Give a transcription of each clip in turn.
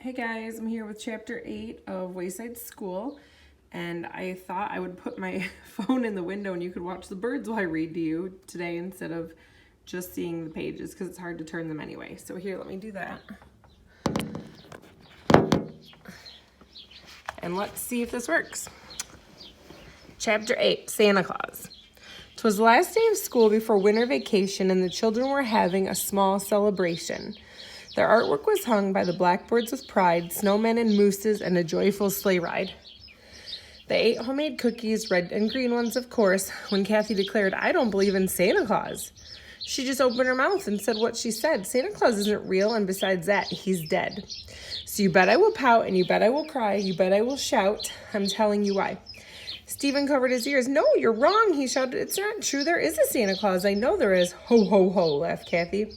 Hey guys, I'm here with chapter 8 of Wayside School, and I thought I would put my phone in the window and you could watch the birds while I read to you today instead of just seeing the pages because it's hard to turn them anyway. So here, let me do that. And let's see if this works. Chapter 8, Santa Claus. 'Twas the last day of school before winter vacation, and the children were having a small celebration. Their artwork was hung by the blackboards with pride, snowmen and mooses, and a joyful sleigh ride. They ate homemade cookies, red and green ones, of course, when Kathy declared, "I don't believe in Santa Claus." She just opened her mouth and said what she said. Santa Claus isn't real, and besides that, he's dead. So you bet I will pout, and you bet I will cry, you bet I will shout. I'm telling you why. Stephen covered his ears. "No, you're wrong," he shouted. "It's not true. There is a Santa Claus. I know there is." "Ho, ho, ho," laughed Kathy.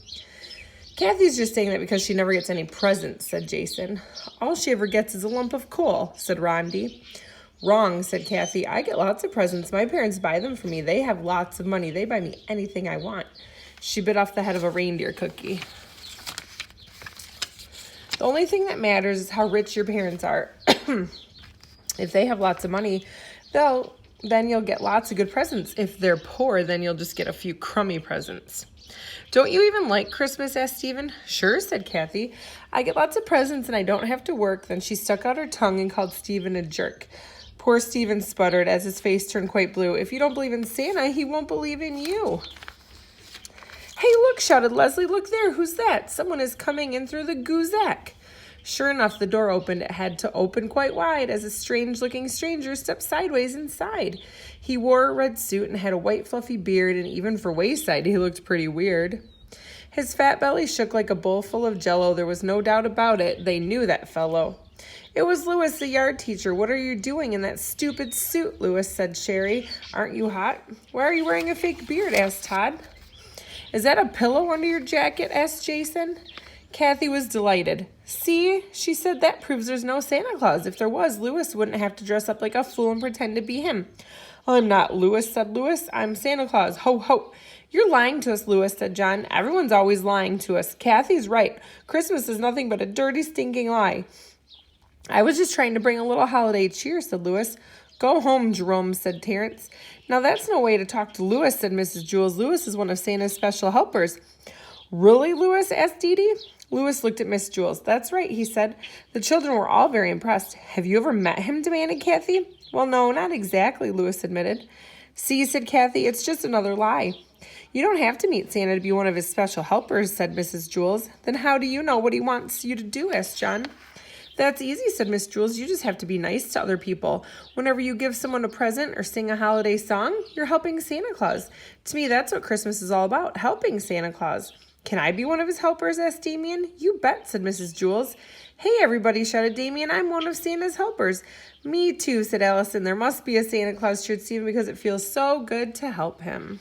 "Kathy's just saying that because she never gets any presents," said Jason. "All she ever gets is a lump of coal," said Rondi. "Wrong," said Kathy. "I get lots of presents. My parents buy them for me. They have lots of money. They buy me anything I want." She bit off the head of a reindeer cookie. "The only thing that matters is how rich your parents are. If they have lots of money, then you'll get lots of good presents. If they're poor, then you'll just get a few crummy presents." "Don't you even like Christmas?" asked Stephen. "Sure," said Kathy. "I get lots of presents and I don't have to work." Then she stuck out her tongue and called Stephen a jerk. Poor Stephen sputtered as his face turned quite blue. "If you don't believe in Santa, he won't believe in you." "Hey, look," shouted Leslie. "Look there. Who's that? Someone is coming in through the guzak." Sure enough, the door opened. It had to open quite wide as a strange-looking stranger stepped sideways inside. He wore a red suit and had a white fluffy beard, and even for Wayside, he looked pretty weird. His fat belly shook like a bowl full of jello. There was no doubt about it. They knew that fellow. "It was Louis, the yard teacher. What are you doing in that stupid suit?" Louis said, "Sherry, aren't you hot?" "Why are you wearing a fake beard?" asked Todd. "Is that a pillow under your jacket?" asked Jason. Kathy was delighted. "See," she said, "that proves there's no Santa Claus. If there was, Louis wouldn't have to dress up like a fool and pretend to be him." "I'm not Louis," said Louis. "I'm Santa Claus. Ho, ho." "You're lying to us, Louis," said John. "Everyone's always lying to us. Kathy's right. Christmas is nothing but a dirty, stinking lie." "I was just trying to bring a little holiday cheer," said Louis. "Go home, Jerome," said Terrence. "Now that's no way to talk to Louis," said Mrs. Jules. "Louis is one of Santa's special helpers." "Really, Louis?" asked Dee Dee. Louis looked at Miss Jules. "That's right," he said. The children were all very impressed. "Have you ever met him?" demanded Kathy. "Well, no, not exactly," Louis admitted. "See," said Kathy, "it's just another lie." "You don't have to meet Santa to be one of his special helpers," said Mrs. Jules. "Then how do you know what he wants you to do?" asked John. "That's easy," said Miss Jules. "You just have to be nice to other people. Whenever you give someone a present or sing a holiday song, you're helping Santa Claus. To me, that's what Christmas is all about, helping Santa Claus." "Can I be one of his helpers?" asked Damien. "You bet," said Mrs. Jules. "Hey, everybody," shouted Damien. "I'm one of Santa's helpers." "Me too," said Allison. "There must be a Santa Claus," cheered Stephen, "because it feels so good to help him."